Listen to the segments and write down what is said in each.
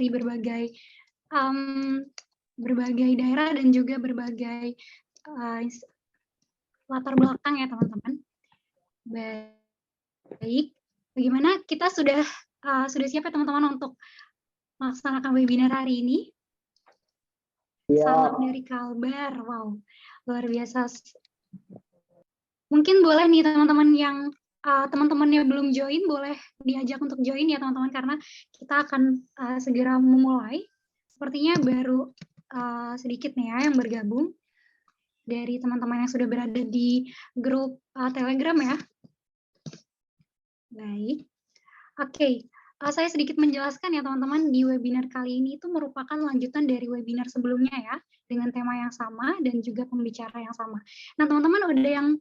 dari berbagai daerah dan juga berbagai latar belakang ya teman-teman. Baik, bagaimana kita sudah siap ya teman-teman untuk melaksanakan webinar hari ini? Salam dari Kalbar, wow, luar biasa. Mungkin boleh nih teman-teman yang teman-temannya belum join, boleh diajak untuk join ya teman-teman, karena kita akan segera memulai. Sepertinya baru sedikit nih ya yang bergabung dari teman-teman yang sudah berada di grup Telegram ya. Baik, oke. Saya sedikit menjelaskan ya teman-teman, di webinar kali ini itu merupakan lanjutan dari webinar sebelumnya ya, dengan tema yang sama dan juga pembicara yang sama. Nah teman-teman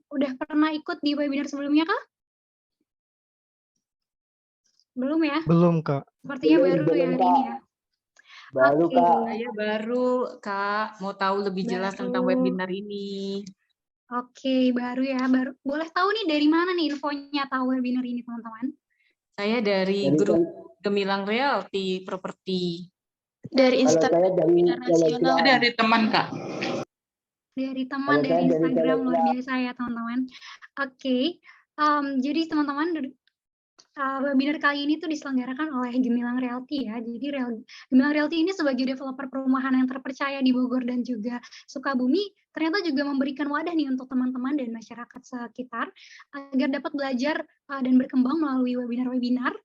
udah pernah ikut di webinar sebelumnya kah? Belum ya? Belum, Kak. Sepertinya baru ya hari ini ya. Baru, Kak. Saya baru, Kak. Mau tahu lebih jelas tentang webinar ini. Oke, baru ya. Boleh tahu nih dari mana nih infonya tahu webinar ini, teman-teman? Saya dari grup Gemilang Realty Property. Dari Instagram nasional. Dari teman, Kak. Dari teman dari Instagram, luar biasa ya teman-teman. Oke, jadi teman-teman webinar kali ini tuh diselenggarakan oleh Gemilang Realty ya. Jadi Gemilang Realty ini sebagai developer perumahan yang terpercaya di Bogor dan juga Sukabumi, ternyata juga memberikan wadah nih untuk teman-teman dan masyarakat sekitar agar dapat belajar dan berkembang melalui webinar-webinar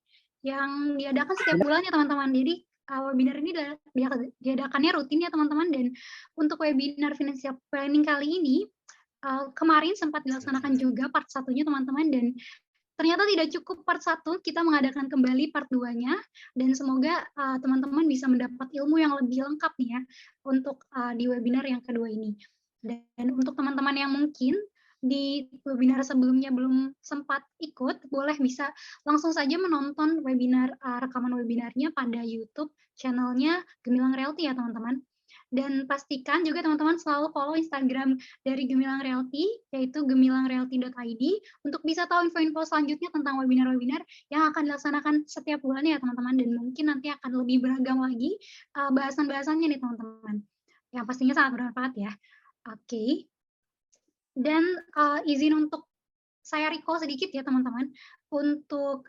yang diadakan setiap bulannya teman-teman. Jadi webinar ini diadakannya rutin ya teman-teman, dan untuk webinar financial planning kali ini kemarin sempat dilaksanakan juga part 1-nya teman-teman, dan ternyata tidak cukup part 1, kita mengadakan kembali part 2-nya, dan semoga teman-teman bisa mendapat ilmu yang lebih lengkap nih ya untuk di webinar yang kedua ini. Dan untuk teman-teman yang mungkin di webinar sebelumnya belum sempat ikut, boleh bisa langsung saja menonton webinar rekaman webinarnya pada YouTube channelnya Gemilang Realty ya teman-teman. Dan pastikan juga teman-teman selalu follow Instagram dari Gemilang Realty, yaitu gemilangrealty.id, untuk bisa tahu info-info selanjutnya tentang webinar-webinar yang akan dilaksanakan setiap bulannya ya teman-teman, dan mungkin nanti akan lebih beragam lagi bahasan-bahasannya nih teman-teman, yang pastinya sangat bermanfaat ya. Oke. Dan izin untuk saya recall sedikit ya teman-teman, untuk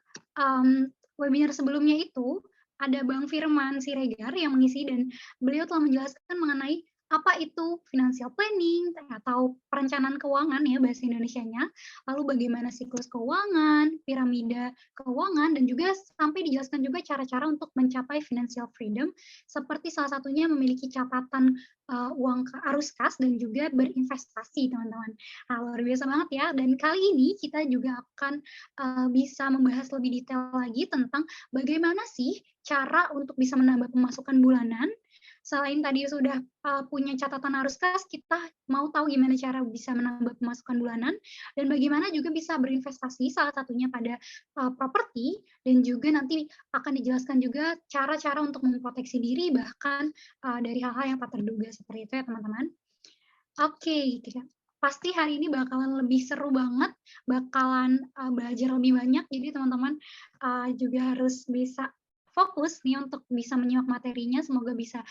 webinar sebelumnya itu ada Bang Firman Siregar yang mengisi, dan beliau telah menjelaskan mengenai apa itu financial planning atau perencanaan keuangan ya bahasa Indonesianya, lalu bagaimana siklus keuangan, piramida keuangan, dan juga sampai dijelaskan juga cara-cara untuk mencapai financial freedom, seperti salah satunya memiliki catatan uang arus kas dan juga berinvestasi teman-teman. Nah, luar biasa banget ya, dan kali ini kita juga akan bisa membahas lebih detail lagi tentang bagaimana sih cara untuk bisa menambah pemasukan bulanan. Selain tadi sudah punya catatan arus kas, kita mau tahu gimana cara bisa menambah pemasukan bulanan, dan bagaimana juga bisa berinvestasi, salah satunya pada properti, dan juga nanti akan dijelaskan juga cara-cara untuk memproteksi diri bahkan dari hal-hal yang tak terduga seperti itu ya teman-teman. Oke, pasti hari ini bakalan lebih seru banget, bakalan belajar lebih banyak, jadi teman-teman juga harus bisa fokus nih untuk bisa menyimak materinya, semoga bisa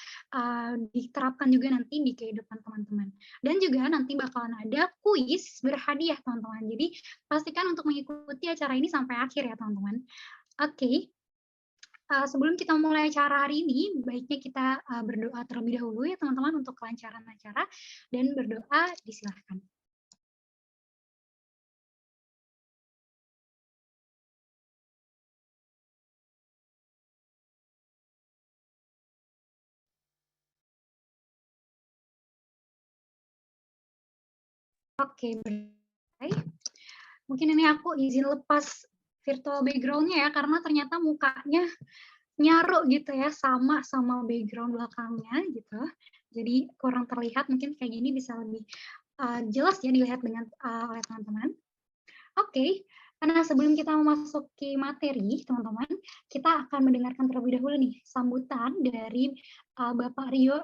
diterapkan juga nanti di kehidupan teman-teman. Dan juga nanti bakalan ada kuis berhadiah teman-teman, jadi pastikan untuk mengikuti acara ini sampai akhir ya teman-teman. Oke. Sebelum kita mulai acara hari ini, baiknya kita berdoa terlebih dahulu ya teman-teman untuk kelancaran acara, dan berdoa disilahkan. Oke, baik. Mungkin ini aku izin lepas virtual background-nya ya, karena ternyata mukanya nyaru gitu ya, sama background belakangnya gitu. Jadi kurang terlihat, mungkin kayak gini bisa lebih jelas ya dilihat dengan oleh teman-teman. Oke, karena sebelum kita memasuki materi, teman-teman, kita akan mendengarkan terlebih dahulu nih sambutan dari Bapak Rio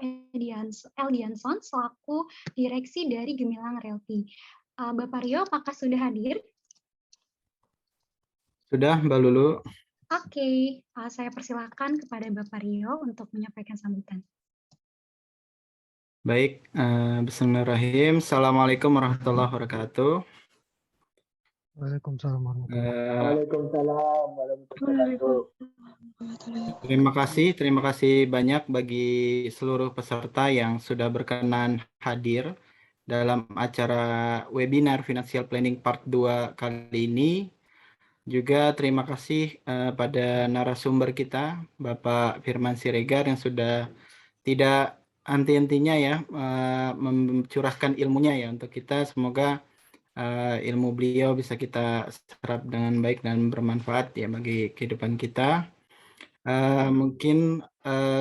Eldianson selaku direksi dari Gemilang Realty. Bapak Rio, apakah sudah hadir? Sudah, Mbak Lulu. Oke, saya persilakan kepada Bapak Rio untuk menyampaikan sambutan. Baik, bismillahirrahmanirrahim. Assalamualaikum warahmatullahi wabarakatuh. Waalaikumsalam warahmatullahi Waalaikumsalam warahmatullahi wabarakatuh. Terima kasih banyak bagi seluruh peserta yang sudah berkenan hadir dalam acara webinar Financial Planning Part 2 kali ini. Juga terima kasih pada narasumber kita, Bapak Firman Siregar, yang sudah tidak henti-hentinya ya mencurahkan ilmunya ya untuk kita. Semoga ilmu beliau bisa kita serap dengan baik dan bermanfaat ya bagi kehidupan kita. Mungkin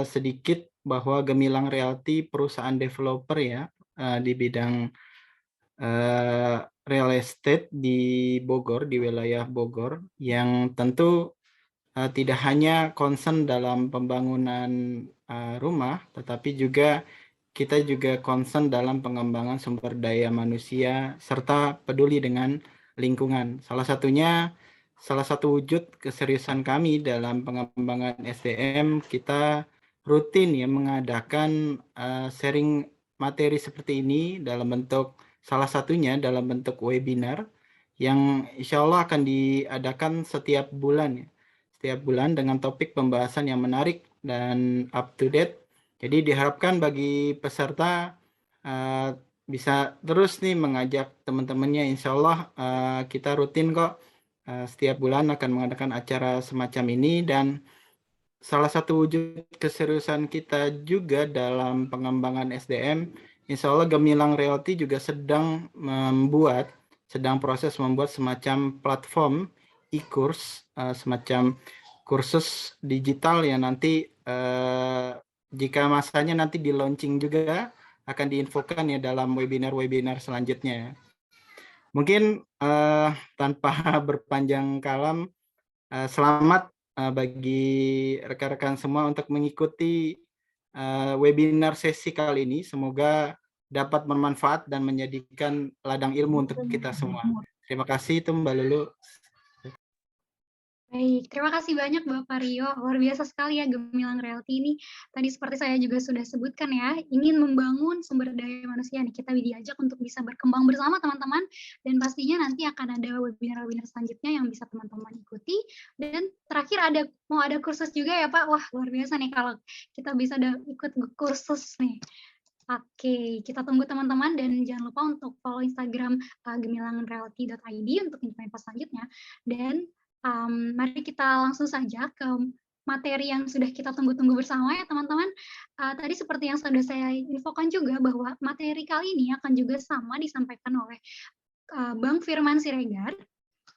sedikit bahwa Gemilang Realty perusahaan developer ya di bidang real estate di Bogor, di wilayah Bogor, yang tentu tidak hanya concern dalam pembangunan rumah, tetapi juga kita juga concern dalam pengembangan sumber daya manusia serta peduli dengan lingkungan. Salah satu wujud keseriusan kami dalam pengembangan SDM, kita rutin ya mengadakan sharing materi seperti ini dalam bentuk salah satunya dalam bentuk webinar yang insya Allah akan diadakan setiap bulan ya. Setiap bulan dengan topik pembahasan yang menarik dan up to date. Jadi diharapkan bagi peserta bisa terus nih mengajak teman-temannya. Insya Allah kita rutin kok setiap bulan akan mengadakan acara semacam ini, dan salah satu wujud keseriusan kita juga dalam pengembangan SDM, insya Allah Gemilang Realty juga sedang proses membuat semacam platform e-course, semacam kursus digital yang nanti jika masanya nanti di launching juga akan diinfokan ya dalam webinar-webinar selanjutnya. Mungkin tanpa berpanjang kalam, selamat bagi rekan-rekan semua untuk mengikuti webinar sesi kali ini. Semoga dapat bermanfaat dan menjadikan ladang ilmu untuk kita semua. Terima kasih itu Mbak Lulu. Baik, terima kasih banyak Bapak Rio. Luar biasa sekali ya Gemilang Realty ini. Tadi seperti saya juga sudah sebutkan ya, ingin membangun sumber daya manusia nih. Kita diajak untuk bisa berkembang bersama teman-teman, dan pastinya nanti akan ada webinar-webinar selanjutnya yang bisa teman-teman ikuti. Dan terakhir mau ada kursus juga ya Pak. Wah, luar biasa nih kalau kita bisa ikut kursus nih. Oke, kita tunggu teman-teman, dan jangan lupa untuk follow Instagram gemilangrealty.id untuk info selanjutnya. Dan mari kita langsung saja ke materi yang sudah kita tunggu-tunggu bersama ya teman-teman. Tadi seperti yang sudah saya infokan juga bahwa materi kali ini akan juga sama disampaikan oleh Bang Firman Siregar.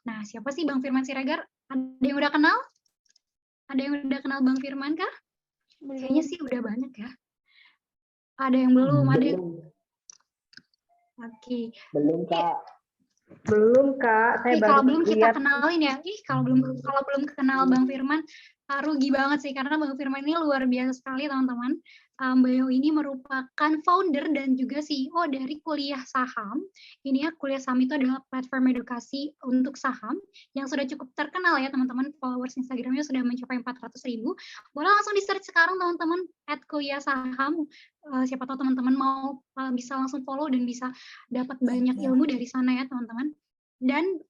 Nah, siapa sih Bang Firman Siregar? Ada yang udah kenal? Ada yang udah kenal Bang Firman kah? Kayaknya sih udah banyak ya. Ada yang belum? Ada yang... Oke. Belum Kak. Belum Kak, saya baru kalau belum kita lihat. kenalin ya. Kalau belum kenal Bang Firman, rugi banget sih karena Bang Firman ini luar biasa sekali teman-teman. Beliau ini merupakan founder dan juga CEO dari Kuliah Saham. Ini ya, Kuliah Saham itu adalah platform edukasi untuk saham yang sudah cukup terkenal ya teman-teman. Followers Instagramnya sudah mencapai 400.000. Boleh langsung di-search sekarang teman-teman @Kuliah Saham. Siapa tahu teman-teman mau bisa langsung follow dan bisa dapat banyak ilmu dari sana ya teman-teman. Dan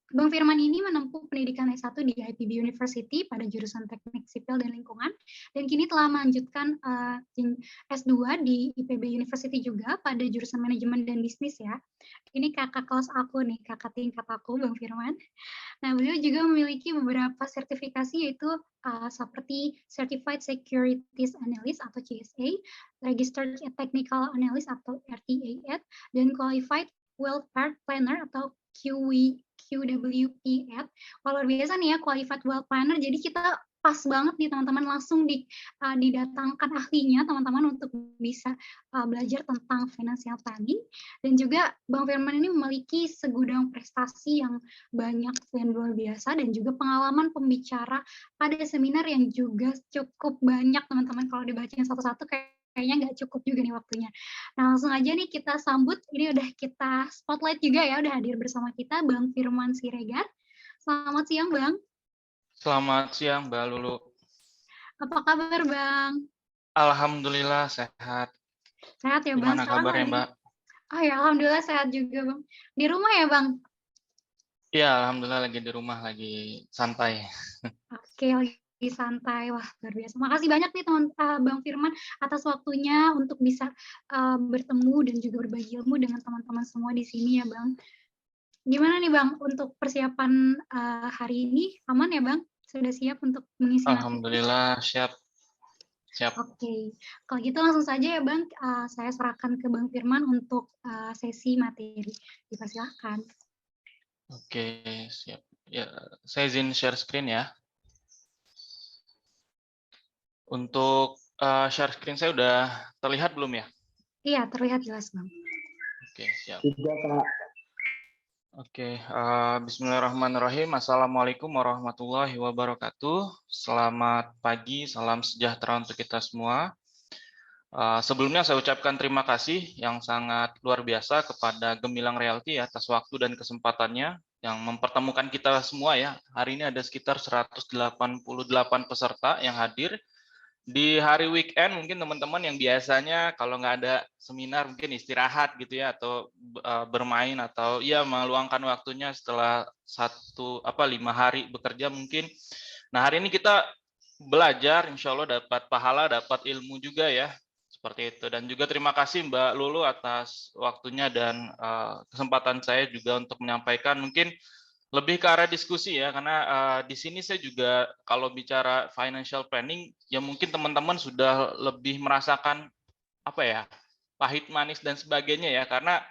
Bang Firman ini menempuh pendidikan S1 di IPB University pada jurusan Teknik Sipil dan Lingkungan, dan kini telah melanjutkan S2 di IPB University juga pada jurusan Manajemen dan Bisnis ya. Ini kakak kelas aku nih, kakak tingkat aku, Bang Firman. Nah, beliau juga memiliki beberapa sertifikasi yaitu seperti Certified Securities Analyst atau CSA, Registered Technical Analyst atau RTA, dan Qualified Wealth Planner atau QWP. Kalau luar biasa nih ya, Qualified Wealth Planner. Jadi kita pas banget nih teman-teman, langsung didatangkan ahlinya teman-teman untuk bisa belajar tentang financial planning. Dan juga Bang Firman ini memiliki segudang prestasi yang banyak dan luar biasa, dan juga pengalaman pembicara pada seminar yang juga cukup banyak teman-teman. Kalau dibacain satu-satu kayaknya nggak cukup juga nih waktunya. Nah, langsung aja nih kita sambut. Ini udah kita spotlight juga ya, udah hadir bersama kita Bang Firman Siregar. Selamat siang Bang. Selamat siang, Mbak Lulu. Apa kabar, Bang? Alhamdulillah sehat. Sehat ya, Bang? Gimana Sekarang kabarnya, lagi Mbak? Oh ya, alhamdulillah sehat juga, Bang. Di rumah ya, Bang? Iya, alhamdulillah lagi di rumah, lagi santai. Oke, lagi santai. Wah, luar biasa. Makasih banyak nih Bang Firman atas waktunya untuk bisa bertemu dan juga berbagi ilmu dengan teman-teman semua di sini ya, Bang. Gimana nih, Bang, untuk persiapan hari ini? Aman ya, Bang? Sudah siap untuk mengisi materi? Alhamdulillah siap. Oke, kalau gitu langsung saja ya, Bang. Saya serahkan ke Bang Firman untuk sesi materi. Dipersilahkan. Oke, siap. Ya, saya izin share screen ya. Untuk share screen saya udah terlihat belum ya? Iya, terlihat jelas, Bang. Oke, siap. Sudah, Kak. Oke, bismillahirrahmanirrahim. Assalamualaikum warahmatullahi wabarakatuh. Selamat pagi, salam sejahtera untuk kita semua. Sebelumnya saya ucapkan terima kasih yang sangat luar biasa kepada Gemilang Realty atas waktu dan kesempatannya yang mempertemukan kita semua ya. Hari ini ada sekitar 188 peserta yang hadir. Di hari weekend mungkin teman-teman yang biasanya kalau nggak ada seminar mungkin istirahat gitu ya, atau bermain, atau ya meluangkan waktunya setelah 5 hari bekerja mungkin. Nah, hari ini kita belajar, insya Allah dapat pahala, dapat ilmu juga ya, seperti itu. Dan juga terima kasih Mbak Lulu atas waktunya dan kesempatan saya juga untuk menyampaikan mungkin lebih ke arah diskusi ya, karena di sini saya juga kalau bicara financial planning ya mungkin teman-teman sudah lebih merasakan apa ya, pahit manis dan sebagainya ya, karena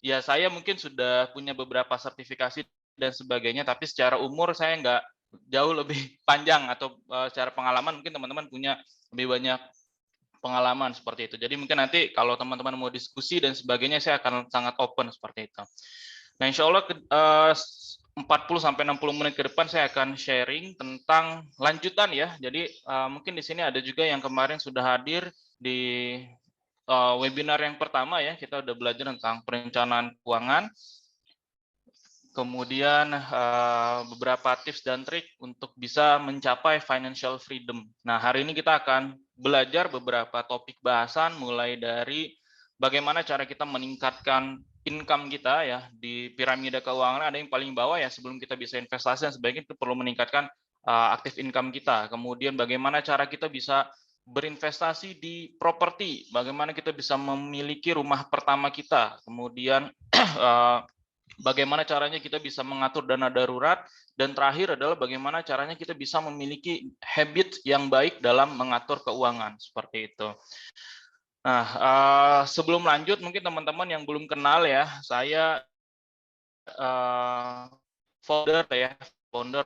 ya saya mungkin sudah punya beberapa sertifikasi dan sebagainya, tapi secara umur saya nggak jauh lebih panjang, atau secara pengalaman mungkin teman-teman punya lebih banyak pengalaman seperti itu. Jadi mungkin nanti kalau teman-teman mau diskusi dan sebagainya, saya akan sangat open seperti itu. Nah, insya Allah 40-60 menit ke depan saya akan sharing tentang lanjutan ya. Jadi mungkin di sini ada juga yang kemarin sudah hadir di webinar yang pertama ya. Kita udah belajar tentang perencanaan keuangan. Kemudian beberapa tips dan trik untuk bisa mencapai financial freedom. Nah, hari ini kita akan belajar beberapa topik bahasan mulai dari bagaimana cara kita meningkatkan income kita ya di piramida keuangan. Ada yang paling bawah ya, sebelum kita bisa investasi dan sebagainya itu perlu meningkatkan aktif income kita. Kemudian bagaimana cara kita bisa berinvestasi di properti, bagaimana kita bisa memiliki rumah pertama kita. Kemudian bagaimana caranya kita bisa mengatur dana darurat, dan terakhir adalah bagaimana caranya kita bisa memiliki habit yang baik dalam mengatur keuangan, seperti itu. Nah, sebelum lanjut mungkin teman-teman yang belum kenal ya, saya founder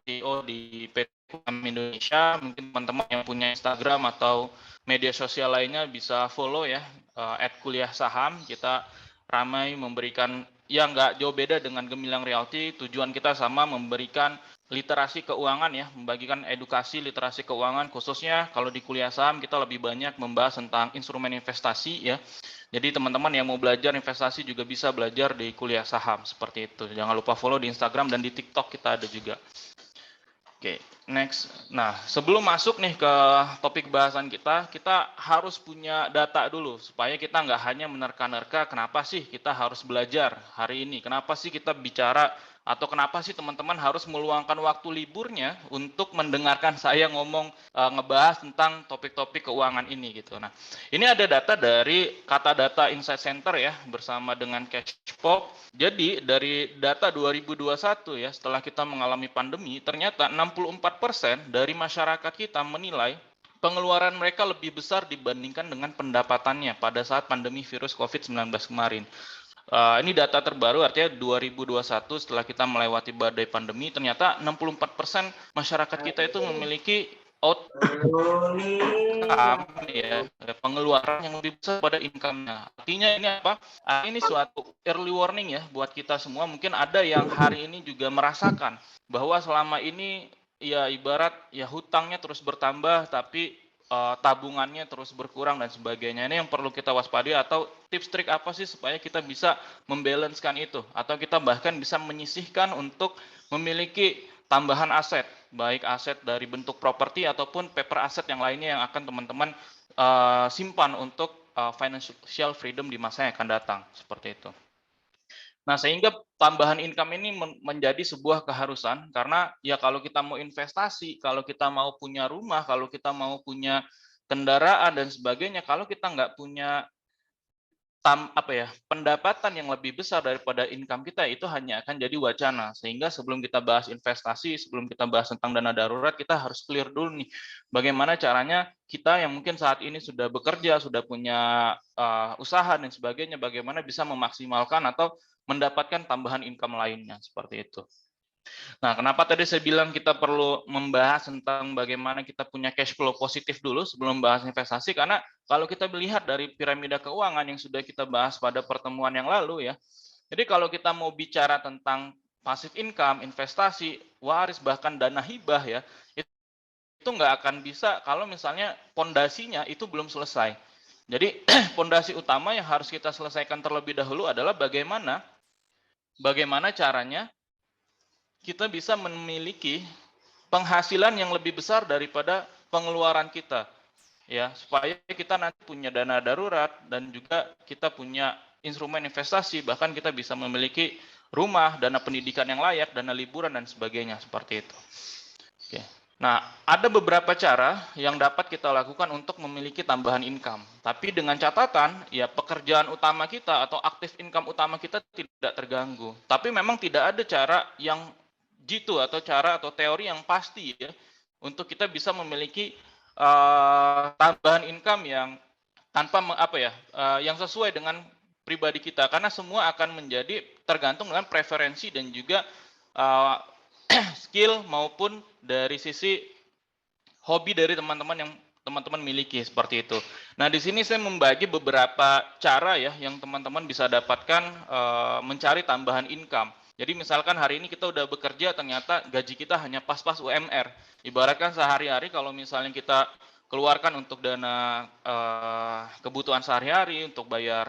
CEO di PT Indonesia. Mungkin teman-teman yang punya Instagram atau media sosial lainnya bisa follow ya, @kuliahsaham. Kita ramai memberikan, ya nggak jauh beda dengan Gemilang Realty. Tujuan kita sama, memberikan literasi keuangan ya, membagikan edukasi literasi keuangan, khususnya kalau di Kuliah Saham kita lebih banyak membahas tentang instrumen investasi ya. Jadi teman-teman yang mau belajar investasi juga bisa belajar di Kuliah Saham, seperti itu. Jangan lupa follow di Instagram dan di TikTok kita ada juga. Oke, next. Nah, sebelum masuk nih ke topik bahasan kita harus punya data dulu, supaya kita nggak hanya menerka-nerka kenapa sih kita harus belajar hari ini, kenapa sih kita bicara, atau kenapa sih teman-teman harus meluangkan waktu liburnya untuk mendengarkan saya ngomong, ngebahas tentang topik-topik keuangan ini gitu. Nah, ini ada data dari Kata Data Insight Center ya, bersama dengan Cashpop. Jadi dari data 2021 ya, setelah kita mengalami pandemi, ternyata 64% dari masyarakat kita menilai pengeluaran mereka lebih besar dibandingkan dengan pendapatannya pada saat pandemi virus COVID-19 kemarin. Ini data terbaru, artinya 2021 setelah kita melewati badai pandemi, ternyata 64% masyarakat kita itu memiliki ya, pengeluaran yang lebih besar pada income-nya. Artinya ini apa? Ini suatu early warning ya buat kita semua. Mungkin ada yang hari ini juga merasakan bahwa selama ini ya ibarat ya hutangnya terus bertambah, tapi tabungannya terus berkurang dan sebagainya. Ini yang perlu kita waspadai, atau tips trik apa sih supaya kita bisa membalancekan itu, atau kita bahkan bisa menyisihkan untuk memiliki tambahan aset, baik aset dari bentuk properti ataupun paper aset yang lainnya yang akan teman-teman simpan untuk financial freedom di masa yang akan datang, seperti itu. Nah, sehingga tambahan income ini menjadi sebuah keharusan, karena ya kalau kita mau investasi, kalau kita mau punya rumah, kalau kita mau punya kendaraan dan sebagainya, kalau kita nggak punya pendapatan yang lebih besar daripada income kita, itu hanya akan jadi wacana. Sehingga sebelum kita bahas investasi, sebelum kita bahas tentang dana darurat, kita harus clear dulu nih, bagaimana caranya kita yang mungkin saat ini sudah bekerja, sudah punya usaha dan sebagainya, bagaimana bisa memaksimalkan atau mendapatkan tambahan income lainnya, seperti itu. Nah, kenapa tadi saya bilang kita perlu membahas tentang bagaimana kita punya cash flow positif dulu sebelum bahas investasi, karena kalau kita melihat dari piramida keuangan yang sudah kita bahas pada pertemuan yang lalu ya, jadi kalau kita mau bicara tentang passive income, investasi, waris, bahkan dana hibah ya, itu nggak akan bisa kalau misalnya pondasinya itu belum selesai. Jadi pondasi utama yang harus kita selesaikan terlebih dahulu adalah bagaimana caranya kita bisa memiliki penghasilan yang lebih besar daripada pengeluaran kita, ya, supaya kita nanti punya dana darurat dan juga kita punya instrumen investasi, bahkan kita bisa memiliki rumah, dana pendidikan yang layak, dana liburan dan sebagainya, seperti itu. Oke. Nah, ada beberapa cara yang dapat kita lakukan untuk memiliki tambahan income, tapi dengan catatan ya pekerjaan utama kita atau aktif income utama kita tidak terganggu. Tapi memang tidak ada cara yang jitu atau cara atau teori yang pasti ya untuk kita bisa memiliki tambahan income yang tanpa yang sesuai dengan pribadi kita, karena semua akan menjadi tergantung dengan preferensi dan juga skill maupun dari sisi hobi dari teman-teman yang teman-teman miliki, seperti itu. Nah, di sini saya membagi beberapa cara ya yang teman-teman bisa dapatkan mencari tambahan income. Jadi misalkan hari ini kita udah bekerja, ternyata gaji kita hanya pas-pas UMR. Ibaratkan sehari-hari kalau misalnya kita keluarkan untuk dana kebutuhan sehari-hari, untuk bayar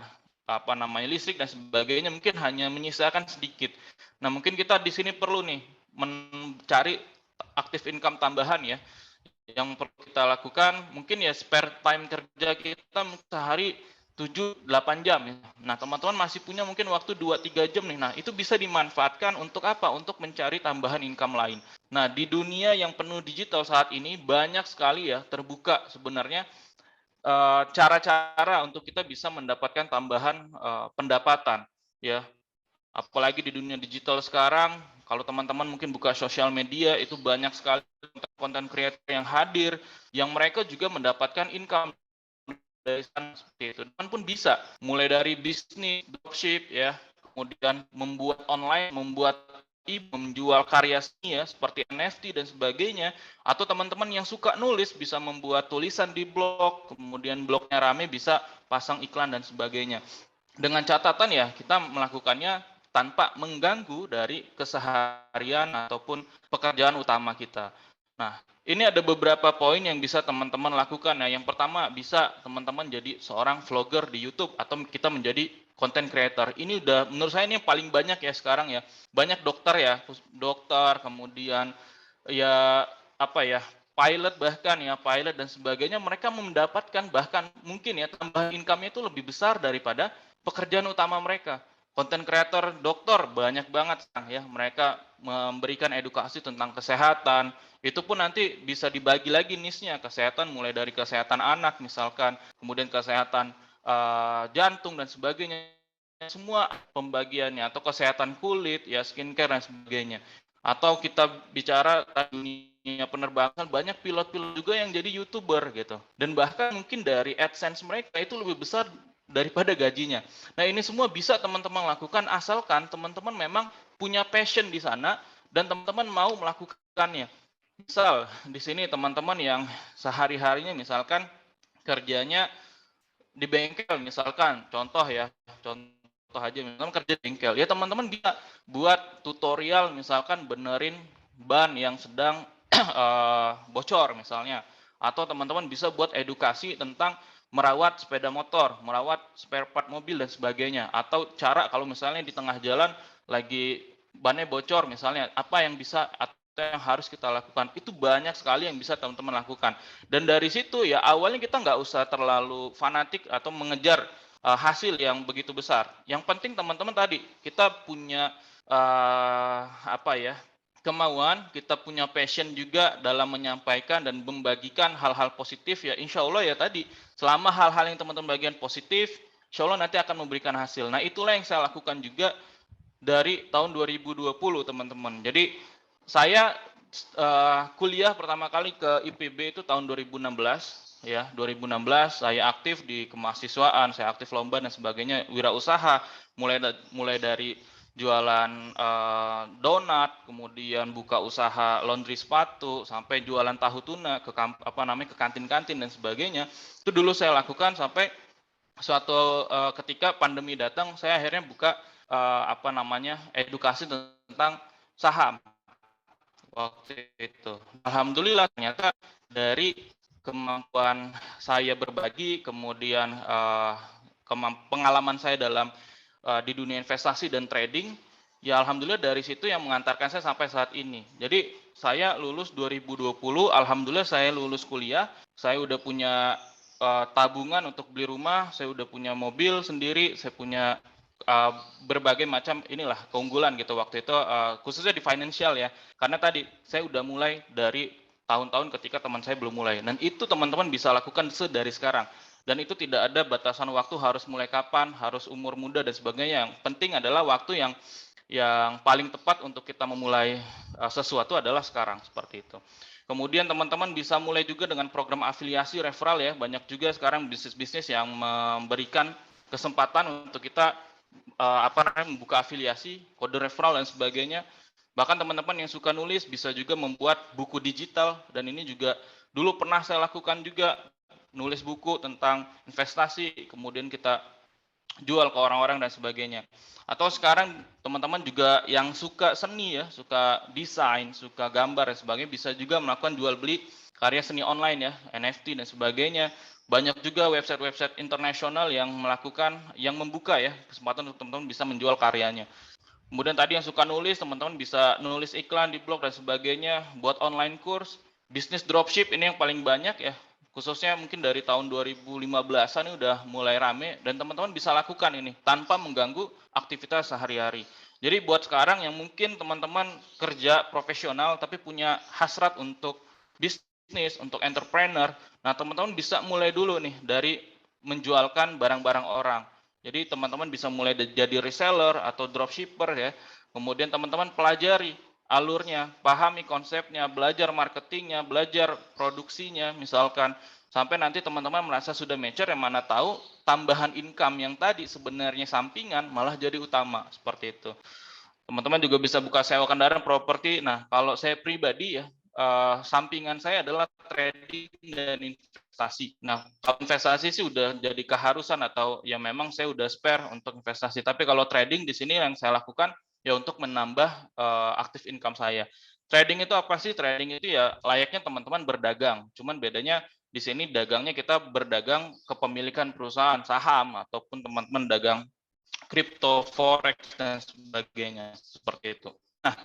listrik dan sebagainya, mungkin hanya menyisakan sedikit. Nah, mungkin kita di sini perlu nih mencari aktif income tambahan ya. Yang perlu kita lakukan mungkin ya spare time kerja kita sehari 7-8 jam ya. Nah, teman-teman masih punya mungkin waktu 2-3 jam nih. Nah, itu bisa dimanfaatkan untuk apa? Untuk mencari tambahan income lain. Nah, di dunia yang penuh digital saat ini banyak sekali ya terbuka sebenarnya cara-cara untuk kita bisa mendapatkan tambahan pendapatan ya. Apalagi di dunia digital sekarang, kalau teman-teman mungkin buka sosial media, itu banyak sekali konten creator yang hadir, yang mereka juga mendapatkan income dari sana, seperti itu. Dan pun bisa, mulai dari bisnis, dropship, ya, kemudian membuat online, membuat menjual karya seni ya, seperti NFT dan sebagainya, atau teman-teman yang suka nulis bisa membuat tulisan di blog, kemudian blognya rame bisa pasang iklan dan sebagainya. Dengan catatan ya, kita melakukannya tanpa mengganggu dari keseharian ataupun pekerjaan utama kita. Nah, ini ada beberapa poin yang bisa teman-teman lakukan. Nah, yang pertama bisa teman-teman jadi seorang vlogger di YouTube atau kita menjadi content creator. Ini udah menurut saya ini yang paling banyak ya sekarang ya. Banyak dokter ya, kemudian ya pilot dan sebagainya, mereka mendapatkan bahkan mungkin ya tambahan income-nya itu lebih besar daripada pekerjaan utama mereka. Content creator dokter banyak banget ya, mereka memberikan edukasi tentang kesehatan. Itu pun nanti bisa dibagi lagi niche-nya, kesehatan mulai dari kesehatan anak misalkan, kemudian kesehatan jantung dan sebagainya, semua pembagiannya, atau kesehatan kulit ya, skincare dan sebagainya. Atau kita bicara dunia penerbangan, banyak pilot-pilot juga yang jadi YouTuber gitu. Dan bahkan mungkin dari AdSense mereka itu lebih besar daripada gajinya. Nah, ini semua bisa teman-teman lakukan asalkan teman-teman memang punya passion di sana dan teman-teman mau melakukannya. Misal di sini teman-teman yang sehari-harinya misalkan kerjanya di bengkel misalkan, contoh aja misalkan kerja di bengkel. Ya teman-teman bisa buat tutorial misalkan benerin ban yang sedang bocor misalnya, atau teman-teman bisa buat edukasi tentang merawat sepeda motor, merawat spare part mobil dan sebagainya, atau cara kalau misalnya di tengah jalan lagi bannya bocor misalnya, apa yang bisa yang harus kita lakukan. Itu banyak sekali yang bisa teman-teman lakukan. Dan dari situ ya awalnya kita nggak usah terlalu fanatik atau mengejar hasil yang begitu besar. Yang penting teman-teman tadi kita punya kemauan, kita punya passion juga dalam menyampaikan dan membagikan hal-hal positif ya. Insya Allah ya tadi selama hal-hal yang teman-teman bagian positif, insya Allah nanti akan memberikan hasil. Nah itulah yang saya lakukan juga dari tahun 2020 teman-teman. Jadi saya kuliah pertama kali ke IPB itu tahun 2016 ya. 2016 saya aktif di kemahasiswaan, saya aktif lomba dan sebagainya, wirausaha mulai dari jualan donat, kemudian buka usaha laundry sepatu, sampai jualan tahu tuna ke kantin-kantin dan sebagainya. Itu dulu saya lakukan sampai suatu ketika pandemi datang, saya akhirnya buka edukasi tentang saham waktu itu. Alhamdulillah ternyata dari kemampuan saya berbagi, kemudian pengalaman saya dalam di dunia investasi dan trading, ya alhamdulillah dari situ yang mengantarkan saya sampai saat ini. Jadi saya lulus 2020, alhamdulillah saya lulus kuliah, saya udah punya tabungan untuk beli rumah, saya udah punya mobil sendiri, saya punya berbagai macam keunggulan gitu waktu itu, khususnya di financial ya, karena tadi saya udah mulai dari tahun-tahun ketika teman saya belum mulai, dan itu teman-teman bisa lakukan dari sekarang, dan itu tidak ada batasan waktu harus mulai kapan, harus umur muda dan sebagainya. Yang penting adalah waktu yang paling tepat untuk kita memulai sesuatu adalah sekarang, seperti itu. Kemudian teman-teman bisa mulai juga dengan program afiliasi referral ya, banyak juga sekarang bisnis-bisnis yang memberikan kesempatan untuk kita membuka afiliasi, kode referral dan sebagainya. Bahkan teman-teman yang suka nulis bisa juga membuat buku digital, dan ini juga dulu pernah saya lakukan juga, nulis buku tentang investasi, kemudian kita jual ke orang-orang dan sebagainya. Atau sekarang teman-teman juga yang suka seni ya, suka desain, suka gambar dan sebagainya, bisa juga melakukan jual beli karya seni online ya, NFT dan sebagainya. Banyak juga website-website internasional yang membuka ya kesempatan untuk teman-teman bisa menjual karyanya. Kemudian tadi yang suka nulis, teman-teman bisa nulis iklan di blog dan sebagainya, buat online course, bisnis dropship ini yang paling banyak ya, khususnya mungkin dari tahun 2015-an ini udah mulai rame, dan teman-teman bisa lakukan ini tanpa mengganggu aktivitas sehari-hari. Jadi buat sekarang yang mungkin teman-teman kerja profesional tapi punya hasrat untuk bisnis, untuk entrepreneur, nah teman-teman bisa mulai dulu nih dari menjualkan barang-barang orang. Jadi teman-teman bisa mulai jadi reseller atau dropshipper ya. Kemudian teman-teman pelajari alurnya, pahami konsepnya, belajar marketingnya, belajar produksinya misalkan. Sampai nanti teman-teman merasa sudah mature, yang mana tahu tambahan income yang tadi sebenarnya sampingan malah jadi utama, seperti itu. Teman-teman juga bisa buka sewa kendaraan, properti. Nah, kalau saya pribadi ya, sampingan saya adalah trading dan investasi. Nah, kalau investasi sih udah jadi keharusan atau ya memang saya udah spare untuk investasi. Tapi kalau trading di sini yang saya lakukan ya untuk menambah aktif income saya. Trading itu apa sih? Trading itu ya layaknya teman-teman berdagang. Cuman bedanya di sini dagangnya kita berdagang kepemilikan perusahaan, saham, ataupun teman-teman dagang kripto, forex dan sebagainya, seperti itu. Nah,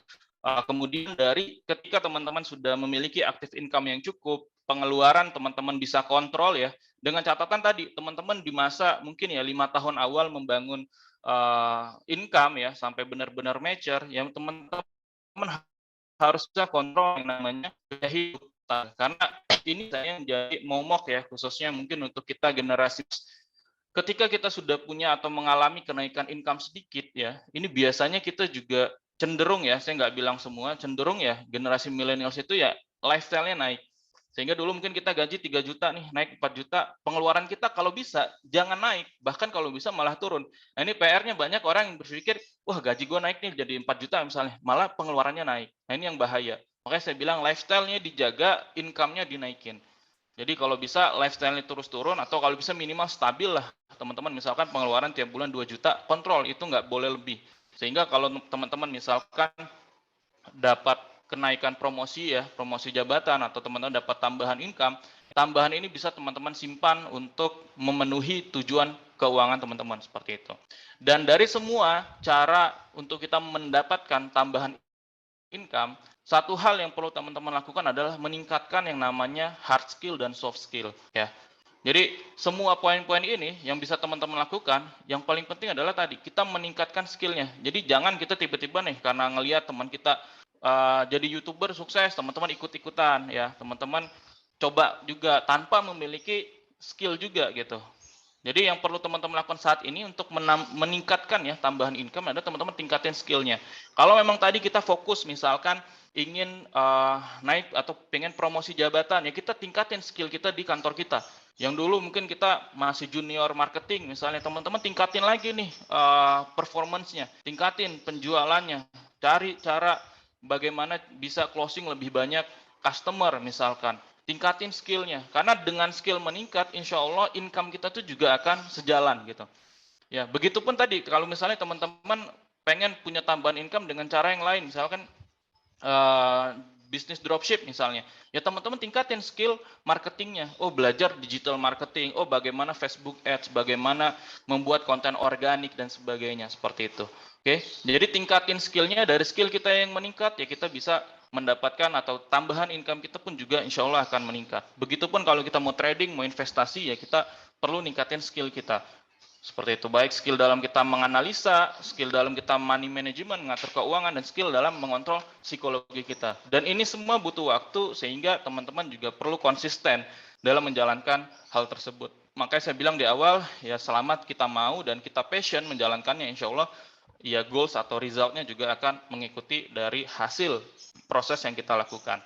kemudian dari ketika teman-teman sudah memiliki aktif income yang cukup, pengeluaran teman-teman bisa kontrol ya, dengan catatan tadi teman-teman di masa mungkin ya 5 tahun awal membangun income ya sampai benar-benar mature, yang teman-teman harus bisa kontrol yang namanya gaya hidup, karena ini saya menjadi momok ya, khususnya mungkin untuk kita generasi. Ketika kita sudah punya atau mengalami kenaikan income sedikit ya, ini biasanya kita juga cenderung ya, saya nggak bilang semua, cenderung ya generasi millennials itu ya lifestyle-nya naik. Sehingga dulu mungkin kita gaji 3 juta nih, naik 4 juta, pengeluaran kita kalau bisa jangan naik, bahkan kalau bisa malah turun. Nah ini PR-nya banyak orang yang berpikir, wah gaji gue naik nih jadi 4 juta misalnya, malah pengeluarannya naik. Nah ini yang bahaya. Makanya saya bilang lifestyle-nya dijaga, income-nya dinaikin. Jadi kalau bisa lifestyle-nya terus turun, atau kalau bisa minimal stabil lah. Teman-teman misalkan pengeluaran tiap bulan 2 juta, kontrol, itu nggak boleh lebih. Sehingga kalau teman-teman misalkan dapat kenaikan promosi ya, promosi jabatan, atau teman-teman dapat tambahan income, tambahan ini bisa teman-teman simpan untuk memenuhi tujuan keuangan teman-teman, seperti itu. Dan dari semua cara untuk kita mendapatkan tambahan income, satu hal yang perlu teman-teman lakukan adalah meningkatkan yang namanya hard skill dan soft skill, ya. Jadi semua poin-poin ini yang bisa teman-teman lakukan, yang paling penting adalah tadi kita meningkatkan skillnya. Jadi jangan kita tiba-tiba nih karena ngelihat teman kita jadi YouTuber sukses, teman-teman ikut-ikutan, ya. Teman-teman coba juga tanpa memiliki skill juga gitu. Jadi yang perlu teman-teman lakukan saat ini untuk meningkatkan ya tambahan income adalah teman-teman tingkatin skillnya. Kalau memang tadi kita fokus misalkan ingin naik atau pengen promosi jabatan, ya kita tingkatin skill kita di kantor kita. Yang dulu mungkin kita masih junior marketing, misalnya teman-teman tingkatin lagi nih performance-nya, tingkatin penjualannya, cari cara bagaimana bisa closing lebih banyak customer misalkan. Tingkatin skillnya, karena dengan skill meningkat, insya Allah income kita tuh juga akan sejalan gitu. Ya, begitupun tadi kalau misalnya teman-teman pengen punya tambahan income dengan cara yang lain, misalkan bisnis dropship misalnya, ya teman-teman tingkatin skill marketingnya. Oh, belajar digital marketing, oh bagaimana Facebook Ads, bagaimana membuat konten organik dan sebagainya seperti itu. Oke, jadi tingkatin skillnya, dari skill kita yang meningkat ya kita bisa mendapatkan atau tambahan income kita pun juga insya Allah akan meningkat. Begitupun kalau kita mau trading, mau investasi, ya kita perlu ningkatin skill kita. Seperti itu, baik skill dalam kita menganalisa, skill dalam kita money management, mengatur keuangan, dan skill dalam mengontrol psikologi kita. Dan ini semua butuh waktu, sehingga teman-teman juga perlu konsisten dalam menjalankan hal tersebut. Makanya saya bilang di awal, ya selamat kita mau dan kita passion menjalankannya, insya Allah ya goals atau resultnya juga akan mengikuti dari hasil proses yang kita lakukan.